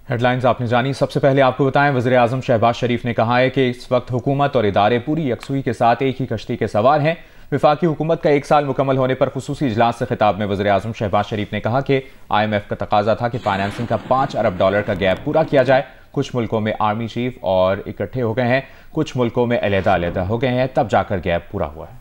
Headlines आपने जानी। सबसे पहले आपको बताएं, वज़ीर-ए-आज़म शहबाज शरीफ ने कहा है कि इस वक्त हुकूमत और इदारे पूरी यकसुई के साथ एक ही कश्ती के सवार हैं। वफाकी हुकूमत का 1 साल मुकम्मल होने पर खुसूसी इजलास से खिताब में वज़ीर-ए-आज़म शहबाज शरीफ ने कहा कि IMF का तकाजा था कि फाइनेंसिंग का $5 अरब का गैप पूरा किया जाए। कुछ मुल्कों में आर्मी चीफ और इकट्ठे हो गए हैं, कुछ मुल्कों में अलहदा हो गए हैं, तब जाकर गैप पूरा हुआ है।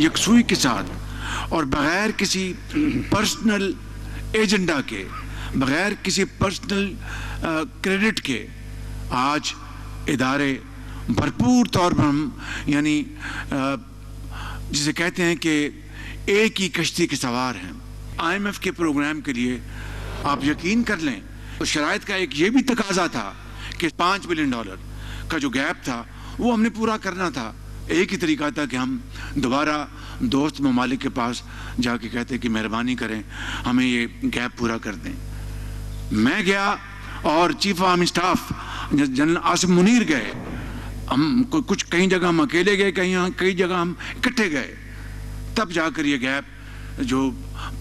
यकसुई के साथ और बगैर किसी पर्सनल एजेंडा के, बगैर किसी पर्सनल क्रेडिट के आज इदारे भरपूर तौर पर हम यानी जिसे कहते हैं कि एक ही कश्ती के सवार हैं। IMF के प्रोग्राम के लिए आप यकीन कर लें तो शराइत का एक ये भी तकाजा था कि $5 बिलियन का जो गैप था वो हमने पूरा करना था। एक ही तरीका था कि हम दोबारा दोस्त ममालिक के पास जाके कहते कि मेहरबानी करें हमें ये गैप पूरा कर दें। मैं गया और chief of army staff general Asif Munir गए। हम कुछ कई जगह हम अकेले गए, कई जगह हम इकट्ठे गए, तब जाकर ये गैप जो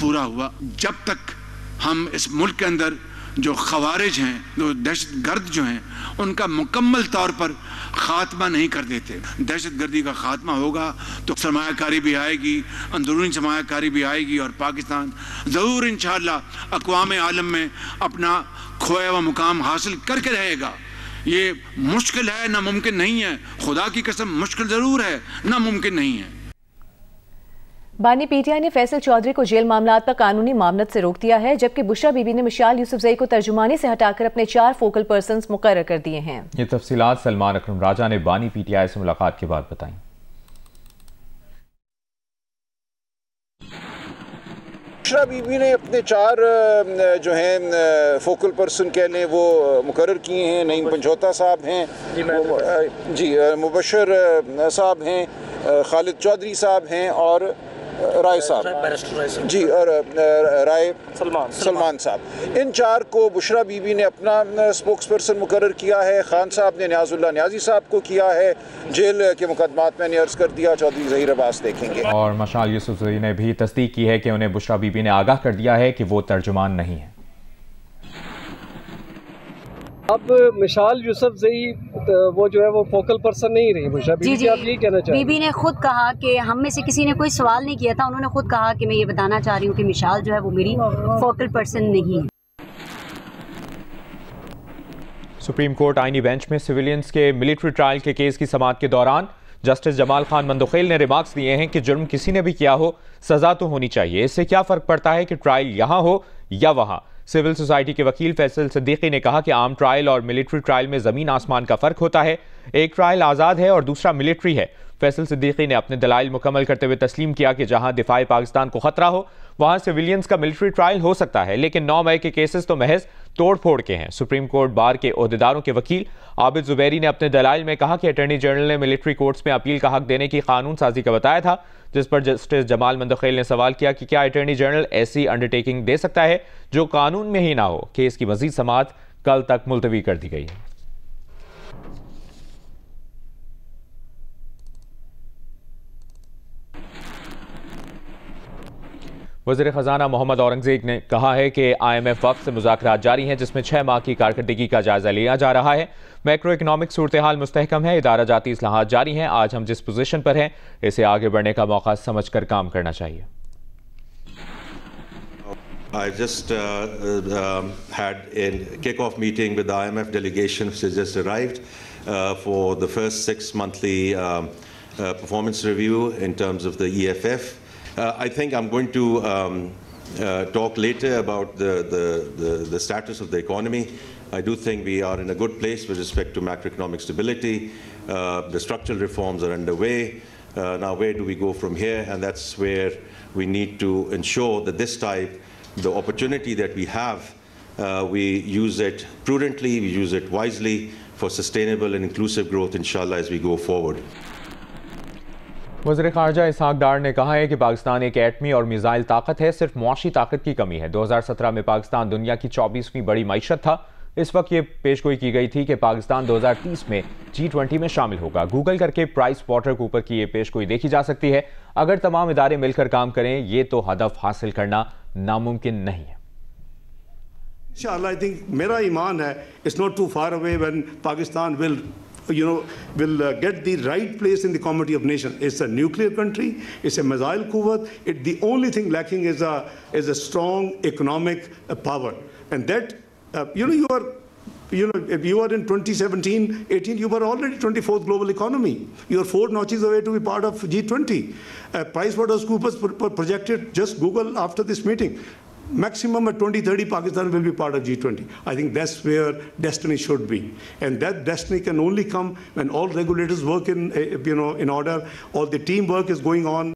पूरा हुआ। जब तक हम इस मुल्क के अंदर जो खवारिज हैं, जो दहशतगर्द जो हैं, उनका मुकम्मल तौर पर खात्मा नहीं कर देते, दहशतगर्दी का खात्मा होगा तो सरमायाकारी भी आएगी, अंदरूनी सरमायाकारी भी आएगी और पाकिस्तान ज़रूर इंशाअल्लाह अक़वाम आलम में अपना खोया हुआ मुकाम हासिल करके रहेगा। ये मुश्किल है, नामुमकिन नहीं है। खुदा की कसम मुश्किल ज़रूर है, नामुमकिन नहीं है। बानी PTI ने फैसल चौधरी को जेल मामलात पर कानूनी मामलत से रोक दिया है, जबकि बुशरा बीबी ने मिशाल यूसुफजई को तर्जुमानी से हटाकर अपने 4 फोकल पर्सन्स मुकर्रर कर दिए हैं। ये तफसीलात सलमान अकरम राजा ने बानी PTI से मुलाकात के बाद बताई। बुशरा बीबी ने अपने 4 जो हैं फोकल पर्सन कह लें वो मुकर्रर किए हैं। नईम पंचोता साहब हैं जी, मुबशर साहब हैं, खालिद चौधरी साहब हैं और राय साहब जी, और राय सलमान साहब। इन 4 को बुशरा बीबी ने अपना स्पोक्स पर्सन मुकर्रर किया है। खान साहब ने न्याजुल्लाह न्याजी साहब को किया है। जेल के मुकदमात मैंने अर्ज कर दिया, चौधरी ज़हीर अब्बास देखेंगे। और मशाल यूसुफजई ने भी तस्दीक की है कि उन्हें बुशरा बीबी ने आगाह कर दिया है कि वो तर्जुमान नहीं है। अब मिशाल यूसुफजई वो जो है वो फोकल पर्सन नहीं रही। बुशरा बीबी जी, आप यही कहना चाहते हैं? बीबी ने खुद कहा कि हम में से किसी ने कोई सवाल नहीं किया था, उन्होंने खुद कहा कि मैं ये बताना चाह रही हूँ कि मिशाल जो है वो मेरी फोकल पर्सन नहीं है। सुप्रीम कोर्ट आईनी बेंच में सिविलियंस के मिलिट्री ट्रायल के केस की समाअत के दौरान जस्टिस जमाल खान मंदोखेल ने रिमार्क्स दिए हैं कि जुर्म किसी ने भी किया हो, सजा तो होनी चाहिए। इससे क्या फर्क पड़ता है कि ट्रायल यहां हो या वहां। सिविल सोसाइटी के वकील फैसल सिद्दीकी ने कहा कि आम ट्रायल और मिलिट्री ट्रायल में जमीन आसमान का फर्क होता है। एक ट्रायल आज़ाद है और दूसरा मिलिट्री है। फैसल सिद्दीकी ने अपने दलाइल मुकम्मल करते हुए तस्लीम किया कि जहां दिफाई पाकिस्तान को खतरा हो वहां सिविलियंस का मिलिट्री ट्रायल हो सकता है, लेकिन 9 मई के केसेस तो महज तोड़ फोड़ के हैं। सुप्रीम कोर्ट बार के ओहदेदारों के वकील आबिद जुबैरी ने अपने दलाइल में कहा कि अटॉर्नी जनरल ने मिलिट्री कोर्ट्स में अपील का हक देने की कानून साजी का बताया था, जिस पर जस्टिस जमाल मंदोखेल ने सवाल किया कि क्या अटॉर्नी जनरल ऐसी अंडरटेकिंग दे सकता है जो कानून में ही ना हो। केस की मजीद समाअत कल तक मुलतवी कर दी गई है। वज़ीर ख़जाना मोहम्मद औरंगज़ेब ने कहा है कि IMF वक्त से मुज़ाकरात जारी हैं, जिसमें 6 माह की कारकर्दगी का जायजा लिया जा रहा है। मैक्रो इकनॉमिक सूरत हाल मुस्तहकम है, इदारा जाती इस्लाहात जारी हैं। आज हम जिस पोजीशन पर हैं इसे आगे बढ़ने का मौका समझकर काम करना चाहिए। I just had a kick-off meeting with the IMF delegation which has just arrived for the first 6 monthly performance review in terms of the EFF. I think I'm going to talk later about the status of the economy. I do think we are in a good place with respect to macroeconomic stability. The structural reforms are underway. Now where do we go from here? And that's where we need to ensure that this time the opportunity that we have, we use it prudently, we use it wisely for sustainable and inclusive growth, inshallah, as we go forward. वज़ीर ख़ारजा इसहाक़ डार ने कहा है कि पाकिस्तान एक एटमी और missile ताकत है, सिर्फ मुआशी ताकत की कमी है। 2017 में पाकिस्तान दुनिया की 24वीं बड़ी मईशत था। इस वक्त ये पेशगोई की गई थी कि पाकिस्तान 2030 में G20 में शामिल होगा। गूगल करके प्राइस वाटर कूपर की ये पेशगोई देखी जा सकती है। अगर तमाम इदारे मिलकर काम करें ये तो हदफ हासिल करना नामुमकिन नहीं है। Inshallah, I think मेरा ईमान है, it's not too far away when Pakistan will get the right place in the comity of nations. It's a nuclear country. It's a missile quwwat. The only thing lacking is a strong economic power, and that if you are in 2017-18, you were already 24th global economy. You are 4 notches away to be part of G20. PricewaterhouseCoopers projected, just Google after this meeting, maximum at 2030 Pakistan will be part of G20. I think that's where destiny should be, and that destiny can only come when all regulators work in order, all the teamwork is going on.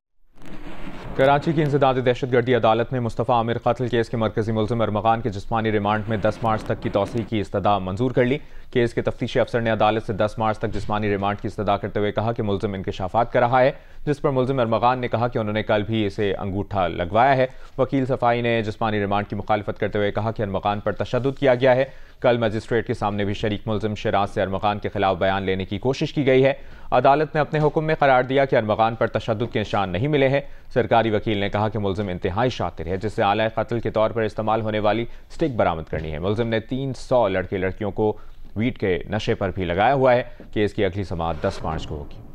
Karachi की इंसदाद दहशतगर्दी अदालत ने मुस्तफ़ा आमिर कत्ल case के मरकजी मुल्ज़िम अरमगान के जिस्मानी remand में 10 मार्च तक की तौसीह की इस्तदा मंजूर कर ली। केस के तफ्तीशी अफसर ने अदालत से 10 मार्च तक जिस्मानी रिमांड की इस्तदा करते हुए कहा कि मुल्ज़िम इंकशाफात कर रहा है, जिस पर मुल्ज़िम अरमगान ने कहा कि उन्होंने कल भी इसे अंगूठा लगवाया है। वकील सफाई ने जिस्मानी रिमांड की मुखालफत करते हुए कहा कि अरमगान पर तशद्दुद किया गया है। कल मजिस्ट्रेट के सामने भी शरीक मुल्ज़िम शिराज से अरमगान के खिलाफ बयान लेने की कोशिश की गई है। अदालत ने अपने हुक्म में करार दिया कि अरमगान पर तशद्दुद के निशान नहीं मिले हैं। सरकारी वकील ने कहा कि मुल्ज़िम इंतहाई शातिर है, जिससे आला कत्ल के तौर पर इस्तेमाल होने वाली स्टिक बरामद करनी है। मुल्ज़िम ने 300 लड़के लड़कियों को वीट के नशे पर भी लगाया हुआ है। केस की अगली समाअत 10 मार्च को होगी।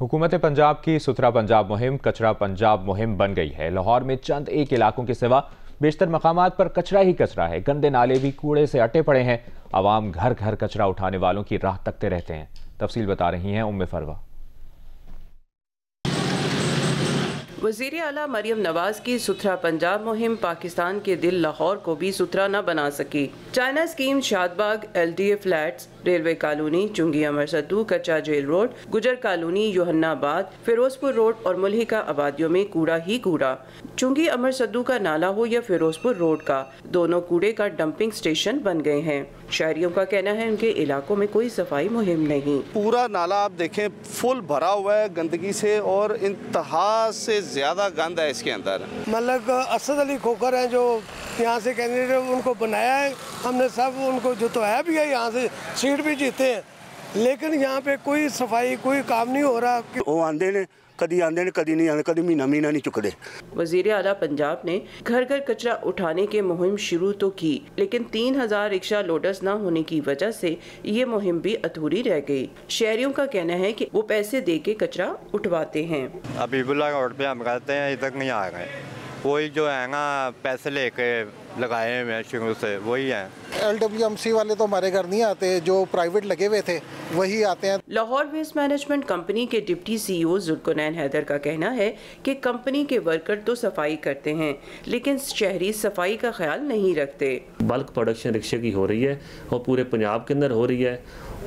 हुकूमत पंजाब की सुथरा पंजाब मुहिम कचरा पंजाब मुहिम बन गई है। लाहौर में चंद एक इलाकों के सिवा बेशतर मकामात पर कचरा ही कचरा है। गंदे नाले भी कूड़े से अटे पड़े हैं। आवाम घर घर कचरा उठाने वालों की राह तकते रहते हैं। तफसील बता रही हैं उम्मे फरवा। वज़ीर आला मरियम नवाज की सुथरा पंजाब मुहिम पाकिस्तान के दिल लाहौर को भी सुथरा न बना सकी। China scheme, Shadbagh, LDA flats, railway colony, चुंगी अमर सद्दू, कच्चा जेल रोड, गुजर कॉलोनी, योहन्नाबाद, फिरोजपुर रोड और मुल्हिका आबादियों में कूड़ा ही कूड़ा। चुंगी अमर सद्दू का नाला हो या फिरोजपुर रोड का, दोनों कूड़े का डंपिंग स्टेशन बन गए हैं। शहरियों का कहना है उनके इलाकों में कोई सफाई मुहिम नहीं। पूरा नाला आप देखें फुल भरा हुआ है गंदगी से और इंतहा से ज़्यादा गंद है इसके अंदर। मतलब असद अली खोखर हैं जो यहाँ से कैंडिडेट, उनको बनाया है हमने, सब उनको जितवाया भी है, यहाँ से सीट भी जीते हैं, लेकिन यहाँ पे कोई सफाई कोई काम नहीं हो रहा। वो आंदे ने कदी आंदे ने कदी नहीं आंदे, कदी महीना नहीं चुकते। वज़ीर आला पंजाब ने घर घर कचरा उठाने के मुहिम शुरू तो की, लेकिन 3000 रिक्शा लोडर्स न होने की वजह से ये मुहिम भी अधूरी रह गई। शहरियों का कहना है कि वो पैसे दे के कचरा उठवाते हैं। अबीबुल्ला रोड पे हम रहते हैं, इधर नहीं आ रहे, वही जो है ना पैसे लेके लगाए हैं शुरू से वही है। LWMC वाले तो हमारे घर नहीं आते, जो प्राइवेट लगे हुए थे वही आते हैं। लाहौर वेस्ट मैनेजमेंट कंपनी के डिप्टी CEO जुल्कुनैन हैदर का कहना है कि कंपनी के वर्कर तो सफाई करते हैं, लेकिन शहरी सफाई का ख्याल नहीं रखते। बल्क प्रोडक्शन रिक्शे की हो रही है और पूरे पंजाब के अंदर हो रही है,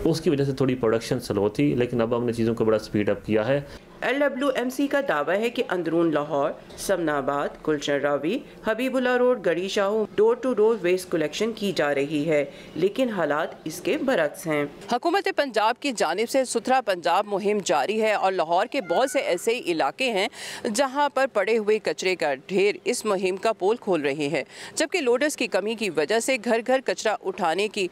उसकी वजह से थोड़ी प्रोडक्शन स्लो थी, लेकिन अब हमने चीज़ों को बड़ा स्पीड अप किया है। LWMC का दावा है कि अंदरून Lahore, Samanabad, Gulshan Ravi, Habibullah road, Garhi Shahu door to door waste collection की जा रही है, लेकिन हालात इसके बरक्स हैं। हुकूमत पंजाब की जानिब से सुथरा पंजाब मुहिम जारी है और लाहौर के बहुत से ऐसे इलाके हैं जहां पर पड़े हुए कचरे का ढेर इस मुहिम का पोल खोल रहे हैं, जबकि लोडर्स की कमी की वजह से घर घर कचरा उठाने की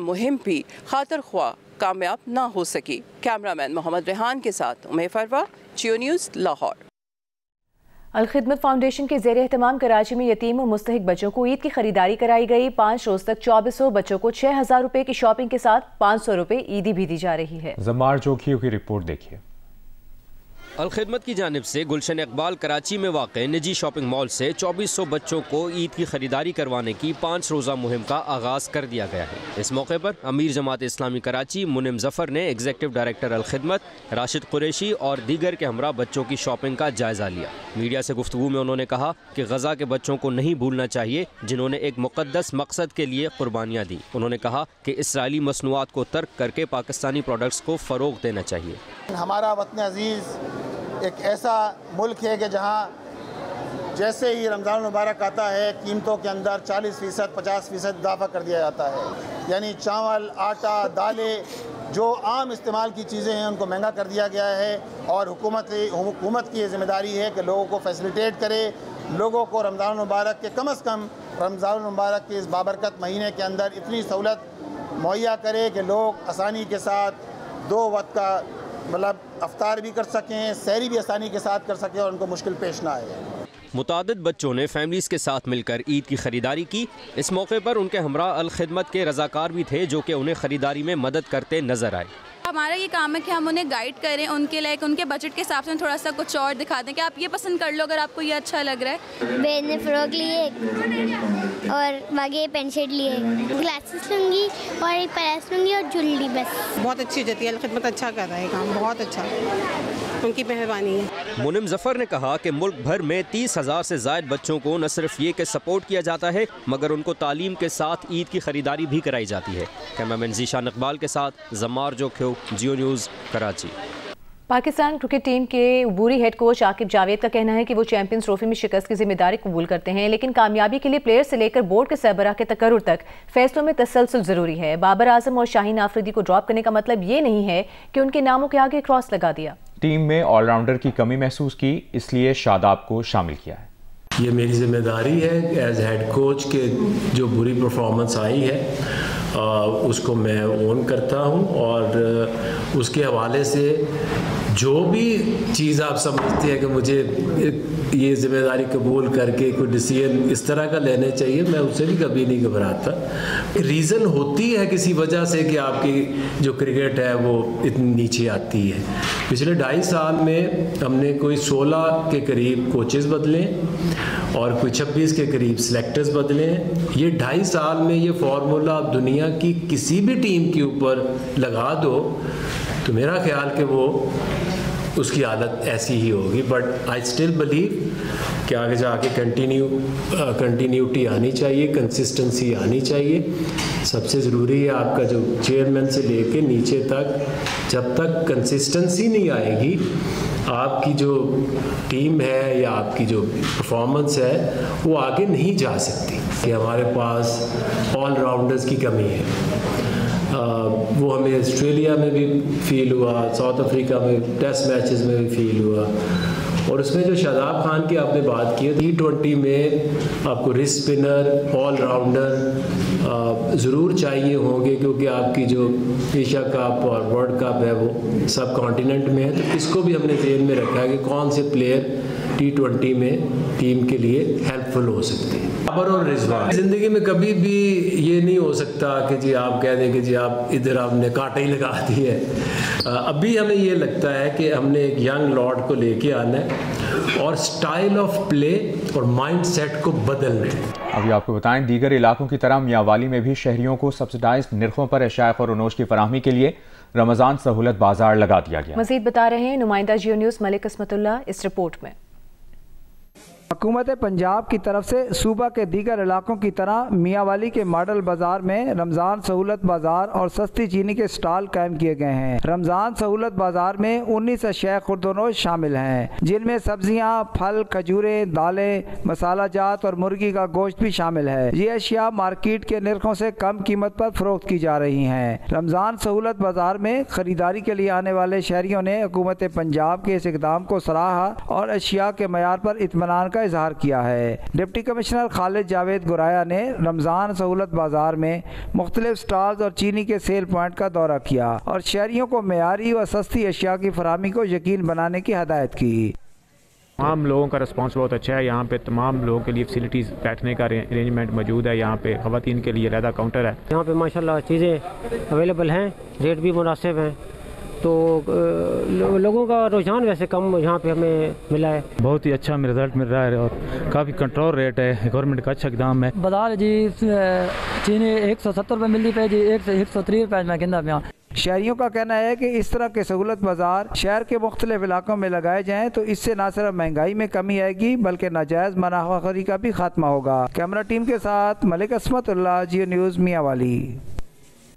मुहिम भी खातिर ख्वाह कामयाब ना हो सकी। कैमरामैन मोहम्मद रेहान के साथ उम्मे फरवा, जियो न्यूज़, लाहौर। अलखिदमत फाउंडेशन के ज़ेर एहतमाम कराची में यतीम और मुस्तहिक बच्चों को ईद की खरीदारी कराई गई। 5 रोज तक 2400 बच्चों को 6000 रुपए की शॉपिंग के साथ 500 रुपए ईदी भी दी जा रही है। जमार जोखियों की रिपोर्ट देखिए। अलखिदमत की जानिब से गुलशन इकबाल कराची में वाक़ निजी शॉपिंग मॉल से 2400 बच्चों को ईद की खरीदारी करवाने की 5 रोज़ा मुहिम का आगाज़ कर दिया गया है। इस मौके पर अमीर जमात इस्लामी कराची मुनिम जफ़र ने एग्जीक्यूटिव डायरेक्टर अलखिदमत राशिद कुरैशी और दीगर के हमरा बच्चों की शॉपिंग का जायज़ा लिया। मीडिया से गुफ्तगू में उन्होंने कहा कि गज़ा के बच्चों को नहीं भूलना चाहिए जिन्होंने एक मुक़द्दस मकसद के लिए कुर्बानियाँ दी। उन्होंने कहा कि इसराइली मसनूआत को तर्क करके पाकिस्तानी प्रोडक्ट्स को फ़रोग़ देना चाहिए। हमारा वतन अजीज़ एक ऐसा मुल्क है कि जहाँ जैसे ही रमज़ान मुबारक आता है कीमतों के अंदर 40%, 50% इजाफा कर दिया जाता है। यानी चावल, आटा, दालें, जो आम इस्तेमाल की चीज़ें हैं उनको महंगा कर दिया गया है और हुकूमत की ज़िम्मेदारी है कि लोगों को फैसिलिटेट करे, लोगों को रमज़ान मुबारक के कम अज़ कम रमज़ान मुबारक के इस बाबरकत महीने के अंदर इतनी सहूलत मुहैया करे कि लोग आसानी के साथ 2 वक्त का मतलब अफ्तार भी कर सकें, सहरी भी आसानी के साथ कर सकें और उनको मुश्किल पेश ना आए। मुतादिद बच्चों ने फैमिलीज़ के साथ मिलकर ईद की ख़रीदारी की। इस मौके पर उनके हमरा अल खिदमत के रज़ाकार भी थे जो कि उन्हें ख़रीदारी में मदद करते नज़र आए। हमारा ये काम है कि हम उन्हें गाइड करें, उनके लाइक उनके बजट के हिसाब से थोड़ा सा कुछ और दिखा दें कि आप ये पसंद कर लो अगर आपको ये अच्छा लग रहा है। बेन ने फ्रॉक लिए और बाकी पेंट शर्ट लिए, ग्लासेस लूँगी और एक पर्स लूँगी और ज्वेलरी बस। बहुत अच्छी हो जाती है, खिदमत अच्छा कर रहा है काम, बहुत अच्छा, उनकी मेहरबानी है। मुनिम जफ़र ने कहा कि मुल्क भर में 30,000 से ज़ायद बच्चों को न सिर्फ ये कि सपोर्ट किया जाता है मगर उनको तालीम के साथ ईद की ख़रीदारी भी कराई जाती है। कैमरामैन ज़ीशान इकबाल के साथ Zamar Jokhio, Geo news, Karachi. Pakistan cricket team के अबूरी हेड कोच आकिब जावेद का कहना है कि वो चैंपियंस ट्रॉफी में शिकस्त की जिम्मेदारी कबूल करते हैं, लेकिन कामयाबी के लिए प्लेयर से लेकर बोर्ड के सरबराह के तकर्रुर तक फैसलों में तसलसल जरूरी है। बाबर आजम और शाहीन आफरीदी को ड्रॉप करने का मतलब ये नहीं है कि उनके नामों के आगे क्रॉस लगा दिया। टीम में ऑलराउंडर की कमी महसूस की, इसलिए शादाब को शामिल किया है। ये मेरी जिम्मेदारी है एज हेड कोच के जो बुरी परफॉर्मेंस आई है उसको मैं ओन करता हूँ और उसके हवाले से जो भी चीज़ आप समझते हैं कि मुझे ये जिम्मेदारी कबूल करके कोई डिसीजन इस तरह का लेने चाहिए, मैं उससे भी कभी नहीं घबराता। रीज़न होती है किसी वजह से कि आपकी जो क्रिकेट है वो इतनी नीचे आती है। पिछले 2.5 साल में हमने कोई 16 के करीब कोचेस बदले और कोई 26 के करीब सिलेक्टर्स बदले हैं। ये 2.5 साल में ये फार्मूला आप दुनिया की किसी भी टीम के ऊपर लगा दो तो मेरा ख्याल कि वो उसकी हालत ऐसी ही होगी। बट आई स्टिल बिलीव कि आगे जाके कंटिन्यूटी आनी चाहिए, कंसिस्टेंसी आनी चाहिए। सबसे ज़रूरी है आपका जो चेयरमैन से लेके नीचे तक, जब तक कंसिस्टेंसी नहीं आएगी आपकी जो टीम है या आपकी जो परफॉर्मेंस है वो आगे नहीं जा सकती। कि हमारे पास ऑलराउंडर्स की कमी है, वो हमें ऑस्ट्रेलिया में भी फील हुआ, साउथ अफ्रीका में टेस्ट मैचेस में भी फील हुआ। और उसमें जो शादाब खान की आपने बात की, T20 में आपको रिस्ट स्पिनर, ऑलराउंडर ज़रूर चाहिए होंगे क्योंकि आपकी जो एशिया कप और वर्ल्ड कप है वो सब कॉन्टिनेंट में है। तो इसको भी हमने ज़हन में रखा है कि कौन से प्लेयर T20 में टीम के लिए हेल्पफुल हो सकते हैं। बाबर और रिजवान ज़िंदगी में कभी भी ये नहीं हो सकता कि जी आप कह दें कि जी आप इधर आपने कांटे ही लगा दी है। अभी हमें ये लगता है कि हमने एक यंग लॉर्ड को लेके आना है और स्टाइल ऑफ प्ले और माइंड सेट को बदलना है। अभी आपको बताएं, दीगर इलाकों की तरह मियांवाली में भी शहरियों को सब्सिडाइज्ड निर्खों पर अशाया फरोनोश की फराहमी के लिए रमज़ान सहूलत बाजार लगा दिया गया। मज़ीद बता रहे हैं नुमाइंदा जियो न्यूज़ मलिक किस्मतुल्लाह इस रिपोर्ट में। हुकूमत पंजाब की तरफ से सूबा के दीगर इलाकों की तरह मियांवाली के मॉडल बाजार में रमज़ान सहूलत बाजार और सस्ती चीनी के स्टॉल कायम किए गए हैं। रमज़ान सहूलत बाजार में 19 अशिया खुर्दनोश शामिल हैं, जिनमें सब्जियां, फल, खजूरें, दालें, मसाला जात और मुर्गी का गोश्त भी शामिल है। ये अशिया मार्केट के निर्खों से कम कीमत पर फरोख्त की जा रही हैं। रमज़ान सहूलत बाजार में खरीदारी के लिए आने वाले शहरियों ने हुकूमत पंजाब के इस इक़दाम को सराहा और अशिया के मयार पर इत्मीनान का इजहार किया है। डिप्टी कमिश्नर खालिद जावेद गुराया ने रमज़ान सहूलत बाजार में मुख्तलिफ स्टॉल्स और चीनी के सेल पॉइंट का दौरा किया और शहरियों को मेयारी व सस्ती अशिया की फराहमी को यकीन बनाने की हदायत की। तमाम लोगों का रिस्पांस बहुत अच्छा है। यहाँ पे तमाम लोगों के लिए फैसिलिटीज़, बैठने का अरेंजमेंट मौजूद है। यहाँ पे ख़वातीन के लिए अलग काउंटर है। यहाँ पे माशाल्लाह चीज़ें अवेलेबल हैं, रेट भी मुनासिब हैं, तो लोगों का रुझान वैसे कम यहाँ पे हमें मिला है। बहुत ही अच्छा रिजल्ट मिल रहा है और काफ़ी कंट्रोल रेट है। गवर्नमेंट का अच्छा इक़दाम है। बाजार जी चीनी 170 रुपये मिलती पे जी, 130 रुपये मैं कहना यहाँ। शहरियों का कहना है कि इस तरह के सहूलत बाजार शहर के मुख्तलिफ इलाकों में लगाए जाएं तो इससे न सिर्फ महंगाई में कमी आएगी बल्कि नाजायज़ मुनाफाखोरी का भी खात्मा होगा। कैमरा टीम के साथ मलिक किस्मतुल्लाह, जियो न्यूज़, मियांवाली।